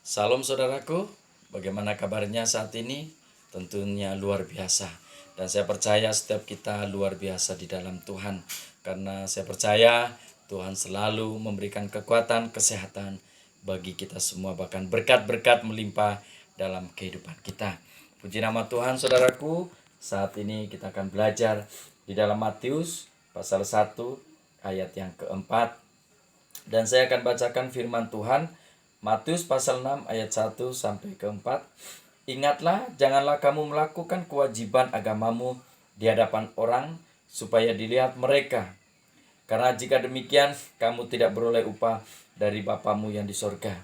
Salam saudaraku, bagaimana kabarnya saat ini? Tentunya luar biasa. Dan saya percaya setiap kita luar biasa di dalam Tuhan. Karena saya percaya Tuhan selalu memberikan kekuatan, kesehatan bagi kita semua. Bahkan berkat-berkat melimpah dalam kehidupan kita. Puji nama Tuhan saudaraku, saat ini kita akan belajar di dalam Matius pasal 1 ayat yang keempat. Dan saya akan bacakan firman Tuhan Matius pasal 6 ayat 1 sampai ke 4. Ingatlah, janganlah kamu melakukan kewajiban agamamu di hadapan orang supaya dilihat mereka. Karena jika demikian, kamu tidak beroleh upah dari Bapamu yang di sorga.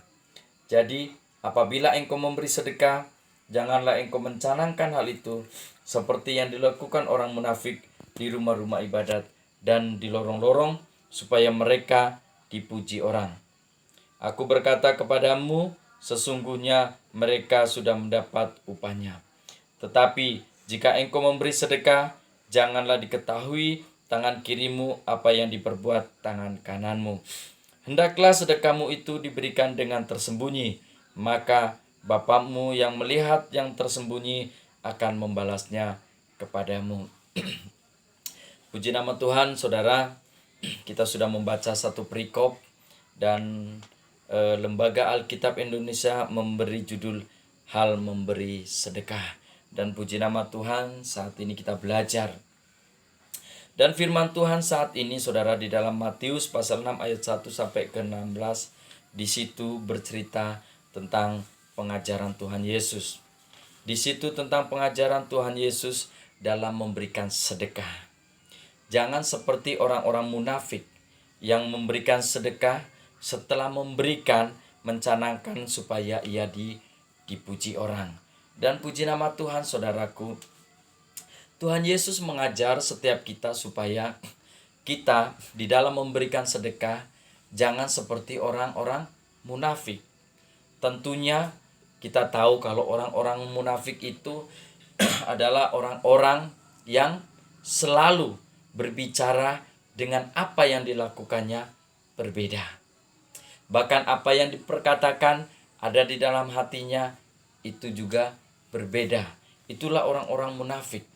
Jadi, apabila engkau memberi sedekah, janganlah engkau mencanangkan hal itu seperti yang dilakukan orang munafik di rumah-rumah ibadat dan di lorong-lorong supaya mereka dipuji orang. Aku berkata kepadamu, sesungguhnya mereka sudah mendapat upahnya. Tetapi jika engkau memberi sedekah, janganlah diketahui tangan kirimu apa yang diperbuat tangan kananmu. Hendaklah sedekahmu itu diberikan dengan tersembunyi, maka Bapamu yang melihat yang tersembunyi akan membalasnya kepadamu. Puji nama Tuhan, saudara. Kita sudah membaca satu perikop dan Lembaga Alkitab Indonesia memberi judul Hal Memberi Sedekah. Dan puji nama Tuhan, saat ini kita belajar. Dan firman Tuhan saat ini saudara di dalam Matius pasal 6 ayat 1 sampai ke 16, di situ bercerita tentang pengajaran Tuhan Yesus. Di situ tentang pengajaran Tuhan Yesus dalam memberikan sedekah. Jangan seperti orang-orang munafik yang memberikan sedekah, setelah memberikan mencanangkan supaya ia dipuji orang. Dan puji nama Tuhan saudaraku, Tuhan Yesus mengajar setiap kita supaya kita di dalam memberikan sedekah jangan seperti orang-orang munafik. Tentunya kita tahu kalau orang-orang munafik itu adalah orang-orang yang selalu berbicara dengan apa yang dilakukannya berbeda. Bahkan apa yang diperkatakan ada di dalam hatinya itu juga berbeda. Itulah orang-orang munafik.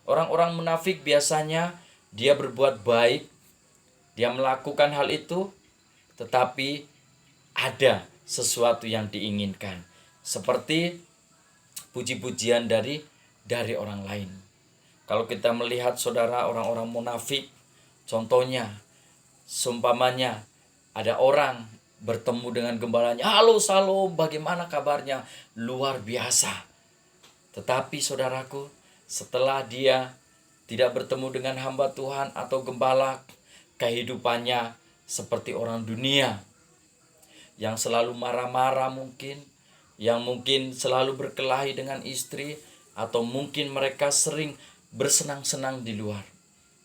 Orang-orang munafik biasanya dia berbuat baik, dia melakukan hal itu, tetapi ada sesuatu yang diinginkan. Seperti puji-pujian dari orang lain. Kalau kita melihat saudara orang-orang munafik, contohnya, seumpamanya ada orang bertemu dengan gembalanya, halo Salom, bagaimana kabarnya? Luar biasa. Tetapi saudaraku, setelah dia tidak bertemu dengan hamba Tuhan atau gembala, kehidupannya seperti orang dunia yang selalu marah-marah mungkin, yang mungkin selalu berkelahi dengan istri, atau mungkin mereka sering bersenang-senang di luar.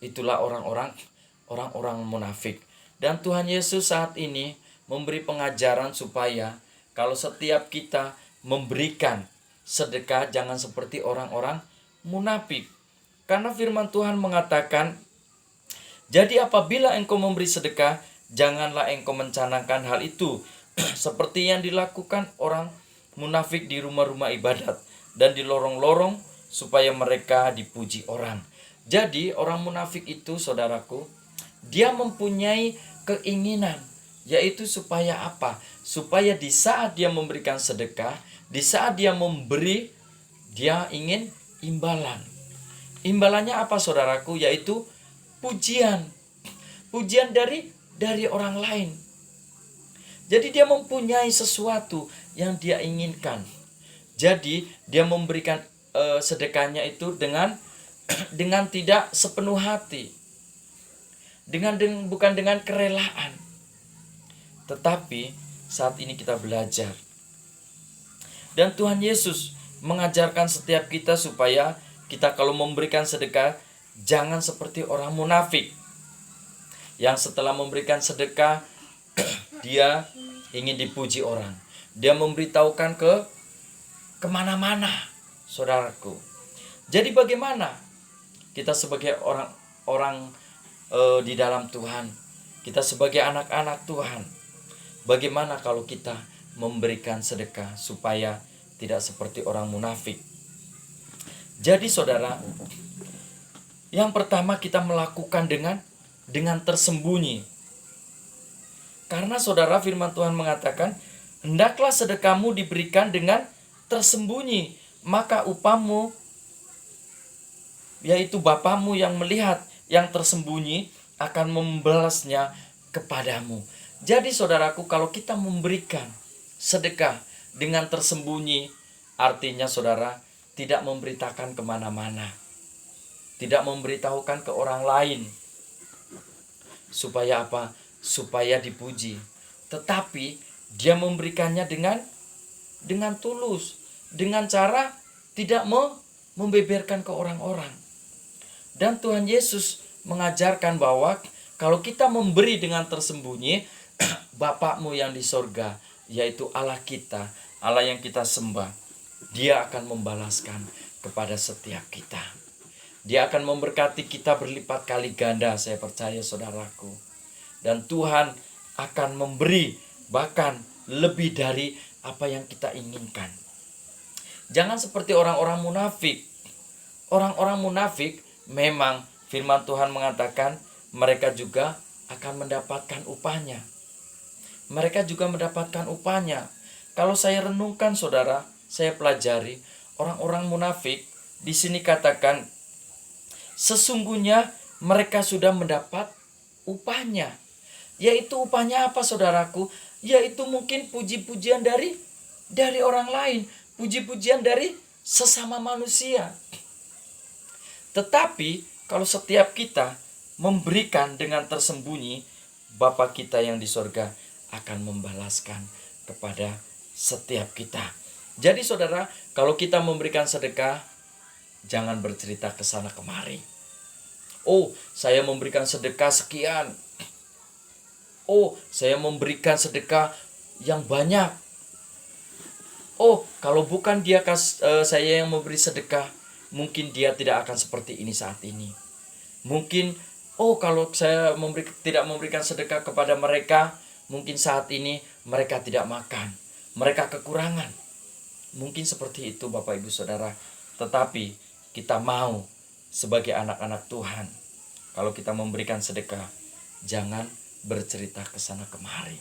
Itulah orang-orang munafik. Dan Tuhan Yesus saat ini memberi pengajaran supaya kalau setiap kita memberikan sedekah jangan seperti orang-orang munafik. Karena firman Tuhan mengatakan, jadi apabila engkau memberi sedekah, janganlah engkau mencanangkan hal itu seperti yang dilakukan orang munafik di rumah-rumah ibadat dan di lorong-lorong supaya mereka dipuji orang. Jadi orang munafik itu saudaraku, dia mempunyai keinginan, yaitu supaya apa? Supaya di saat dia memberikan sedekah, di saat dia memberi, dia ingin imbalan. Imbalannya apa saudaraku? Yaitu pujian. Pujian dari orang lain. Jadi dia mempunyai sesuatu yang dia inginkan. Jadi dia memberikan sedekahnya itu dengan tidak sepenuh hati. Bukan dengan kerelaan. Tetapi saat ini kita belajar. Dan Tuhan Yesus mengajarkan setiap kita supaya kita kalau memberikan sedekah jangan seperti orang munafik yang setelah memberikan sedekah dia ingin dipuji orang. Dia memberitahukan kemana-mana, saudaraku. Jadi bagaimana kita sebagai orang di dalam Tuhan, kita sebagai anak-anak Tuhan, bagaimana kalau kita memberikan sedekah supaya tidak seperti orang munafik. Jadi saudara, yang pertama kita melakukan dengan tersembunyi. Karena saudara, firman Tuhan mengatakan, hendaklah sedekahmu diberikan dengan tersembunyi, maka upahmu, yaitu Bapamu yang melihat yang tersembunyi, akan membalasnya kepadamu. Jadi saudaraku, kalau kita memberikan sedekah dengan tersembunyi, artinya saudara tidak memberitakan kemana-mana, tidak memberitahukan ke orang lain. Supaya apa? Supaya dipuji. Tetapi dia memberikannya dengan tulus, dengan cara tidak membeberkan ke orang-orang. Dan Tuhan Yesus mengajarkan bahwa kalau kita memberi dengan tersembunyi, Bapakmu yang di sorga, yaitu Allah kita, Allah yang kita sembah, Dia akan membalaskan kepada setiap kita. Dia akan memberkati kita berlipat kali ganda, saya percaya saudaraku. Dan Tuhan akan memberi bahkan lebih dari apa yang kita inginkan. Jangan seperti orang-orang munafik. Orang-orang munafik memang firman Tuhan mengatakan mereka juga akan mendapatkan upahnya. Mereka juga mendapatkan upahnya. Kalau saya renungkan saudara, saya pelajari orang-orang munafik, di sini katakan sesungguhnya mereka sudah mendapat upahnya. Yaitu upahnya apa saudaraku? Yaitu mungkin puji-pujian dari orang lain, puji-pujian dari sesama manusia. Tetapi kalau setiap kita memberikan dengan tersembunyi, Bapa kita yang di sorga akan membalaskan kepada setiap kita. Jadi saudara, kalau kita memberikan sedekah, jangan bercerita ke sana kemari. Oh, saya memberikan sedekah sekian. Oh, saya memberikan sedekah yang banyak. Oh, kalau bukan saya yang memberi sedekah, mungkin dia tidak akan seperti ini saat ini. Mungkin, oh kalau saya tidak memberikan sedekah kepada mereka, mungkin saat ini mereka tidak makan. Mereka kekurangan. Mungkin seperti itu Bapak Ibu Saudara. Tetapi kita mau sebagai anak-anak Tuhan, kalau kita memberikan sedekah, jangan bercerita ke sana kemari.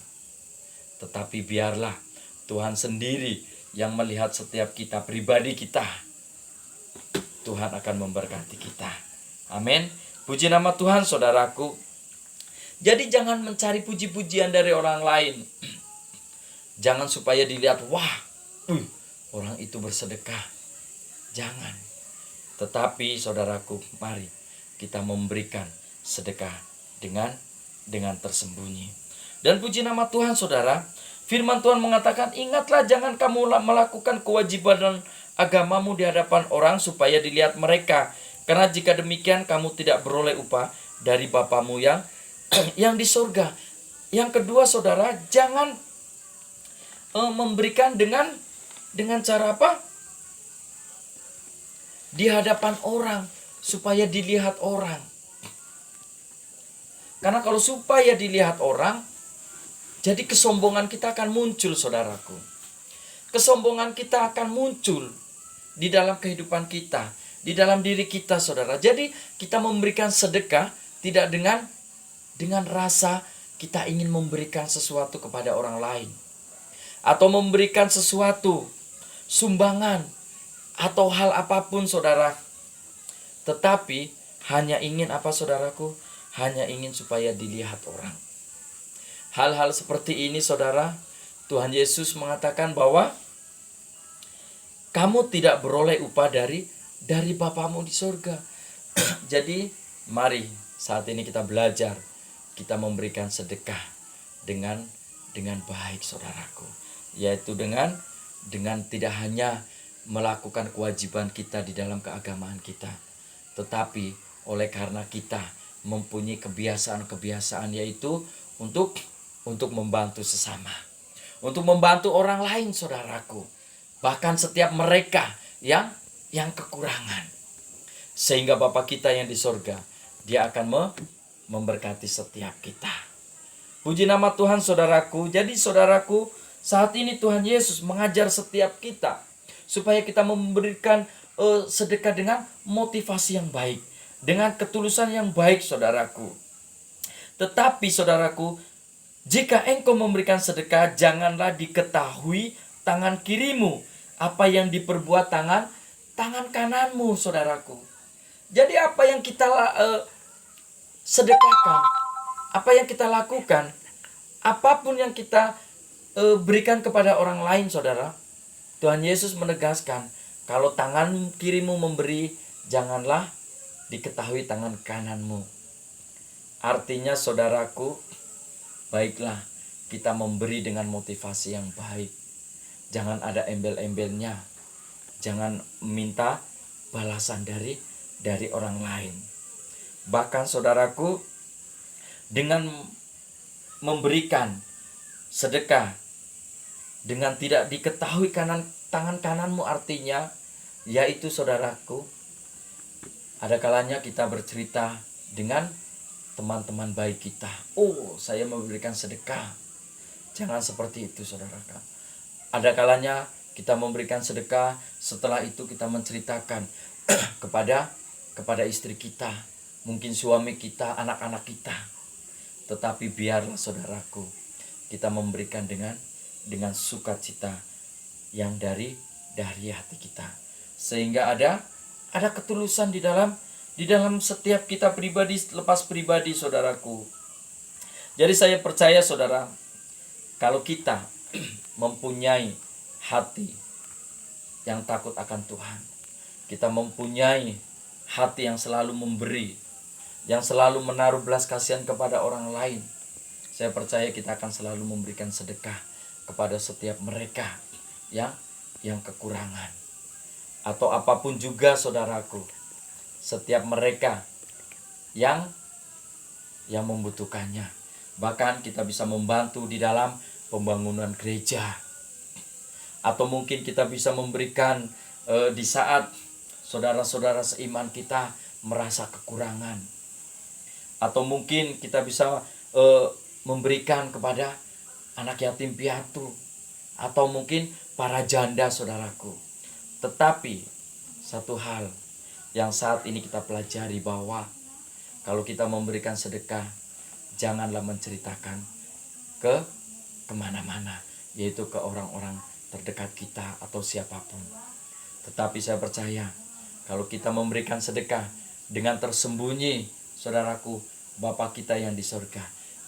Tetapi biarlah Tuhan sendiri yang melihat setiap kita, pribadi kita. Tuhan akan memberkati kita. Amin. Puji nama Tuhan saudaraku. Jadi jangan mencari puji-pujian dari orang lain. Jangan supaya dilihat, wah, orang itu bersedekah. Jangan. Tetapi saudaraku, mari kita memberikan sedekah dengan tersembunyi. Dan puji nama Tuhan saudara, firman Tuhan mengatakan, ingatlah jangan kamu melakukan kewajiban dan agamamu di hadapan orang supaya dilihat mereka. Karena jika demikian kamu tidak beroleh upah dari Bapamu yang di surga. Yang kedua saudara, jangan memberikan dengan cara apa? Di hadapan orang supaya dilihat orang. Karena kalau supaya dilihat orang, jadi kesombongan kita akan muncul saudaraku. Kesombongan kita akan muncul di dalam kehidupan kita, di dalam diri kita saudara. Jadi kita memberikan sedekah tidak dengan rasa kita ingin memberikan sesuatu kepada orang lain. Atau memberikan sesuatu, sumbangan, atau hal apapun saudara. Tetapi hanya ingin apa saudaraku? Hanya ingin supaya dilihat orang. Hal-hal seperti ini saudara, Tuhan Yesus mengatakan bahwa kamu tidak beroleh upah dari Bapamu di surga. Jadi mari saat ini kita belajar, kita memberikan sedekah dengan baik saudaraku. Yaitu dengan tidak hanya melakukan kewajiban kita di dalam keagamaan kita, tetapi oleh karena kita mempunyai kebiasaan yaitu untuk membantu sesama, untuk membantu orang lain saudaraku, bahkan setiap mereka yang kekurangan, sehingga Bapa kita yang di sorga, Dia akan memberkati setiap kita. Puji nama Tuhan saudaraku. Jadi saudaraku, Saat ini Tuhan Yesus mengajar setiap kita supaya kita memberikan sedekah dengan motivasi yang baik, dengan ketulusan yang baik, saudaraku. Tetapi saudaraku, jika engkau memberikan sedekah, janganlah diketahui tangan kirimu apa yang diperbuat tangan kananmu, saudaraku. Jadi apa yang kita sedekahkan, apa yang kita lakukan, apapun yang kita berikan kepada orang lain, saudara, Tuhan Yesus menegaskan, kalau tangan kirimu memberi, janganlah diketahui tangan kananmu. Artinya, saudaraku, baiklah kita memberi dengan motivasi yang baik. Jangan ada embel-embelnya. Jangan minta balasan dari orang lain. Bahkan saudaraku, dengan memberikan sedekah dengan tidak diketahui tangan kananmu, artinya yaitu, saudaraku, ada kalanya kita bercerita dengan teman-teman baik kita, oh saya memberikan sedekah. Jangan seperti itu, saudaraku. Ada kalanya kita memberikan sedekah, setelah itu kita menceritakan kepada istri kita, mungkin suami kita, anak-anak kita. Tetapi biarlah, saudaraku, kita memberikan dengan sukacita yang dari hati kita, sehingga ada ketulusan di dalam setiap kita pribadi, lepas pribadi, saudaraku. Jadi saya percaya, saudara, kalau kita mempunyai hati yang takut akan Tuhan, kita mempunyai hati yang selalu memberi, yang selalu menaruh belas kasihan kepada orang lain, saya percaya kita akan selalu memberikan sedekah kepada setiap mereka yang kekurangan, atau apapun juga, saudaraku, setiap mereka yang membutuhkannya. Bahkan kita bisa membantu di dalam pembangunan gereja, atau mungkin kita bisa memberikan di saat saudara-saudara seiman kita merasa kekurangan, atau mungkin kita bisa memberikan kepada anak yatim piatu, atau mungkin para janda, saudaraku. Tetapi satu hal yang saat ini kita pelajari, bahwa kalau kita memberikan sedekah, janganlah menceritakan kemana-mana, yaitu ke orang-orang terdekat kita atau siapapun. Tetapi saya percaya kalau kita memberikan sedekah dengan tersembunyi, saudaraku, Bapa kita yang di surga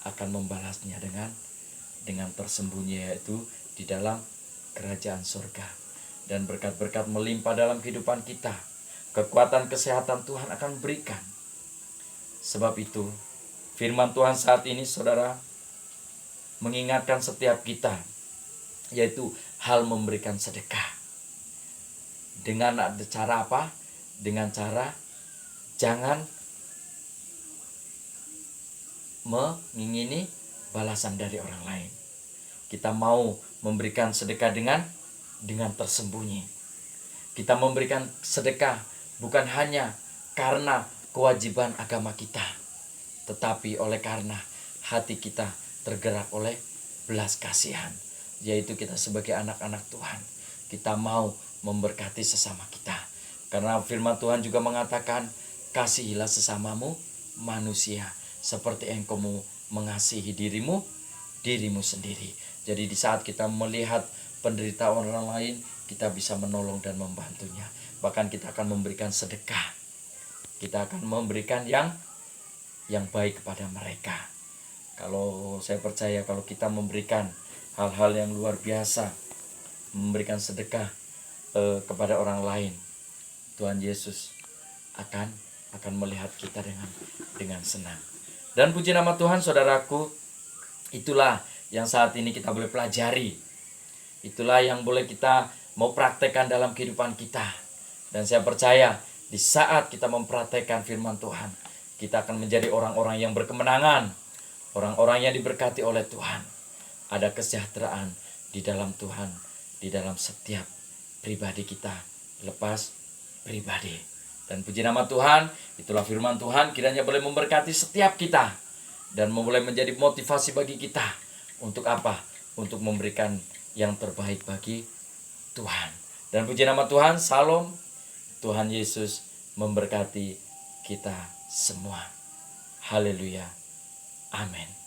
akan membalasnya dengan tersembunyi, yaitu di dalam kerajaan surga. Dan berkat-berkat melimpah dalam kehidupan kita. Kekuatan kesehatan Tuhan akan berikan. Sebab itu firman Tuhan saat ini, saudara, mengingatkan setiap kita, yaitu hal memberikan sedekah. Dengan cara apa? Dengan cara jangan mengingini balasan dari orang lain. Kita mau memberikan sedekah dengan tersembunyi. Kita memberikan sedekah bukan hanya karena kewajiban agama kita, tetapi oleh karena hati kita tergerak oleh belas kasihan, yaitu kita sebagai anak-anak Tuhan, kita mau memberkati sesama kita. Karena firman Tuhan juga mengatakan, kasihilah sesamamu manusia seperti engkau mengasihi dirimu sendiri. Jadi di saat kita melihat penderitaan orang lain, kita bisa menolong dan membantunya. Bahkan kita akan memberikan sedekah. Kita akan memberikan yang baik kepada mereka. Kalau saya percaya, kalau kita memberikan hal-hal yang luar biasa, memberikan sedekah kepada orang lain, Tuhan Yesus akan melihat kita dengan senang. Dan puji nama Tuhan, saudaraku, itulah yang saat ini kita boleh pelajari. Itulah yang boleh kita mau praktekkan dalam kehidupan kita. Dan saya percaya di saat kita mempraktekkan firman Tuhan, kita akan menjadi orang-orang yang berkemenangan, orang-orang yang diberkati oleh Tuhan. Ada kesejahteraan di dalam Tuhan, di dalam setiap pribadi kita, lepas pribadi. Dan puji nama Tuhan, itulah firman Tuhan, kiranya boleh memberkati setiap kita dan boleh menjadi motivasi bagi kita. Untuk apa? Untuk memberikan yang terbaik bagi Tuhan. Dan puji nama Tuhan, Salam. Tuhan Yesus memberkati kita semua. Haleluya. Amin.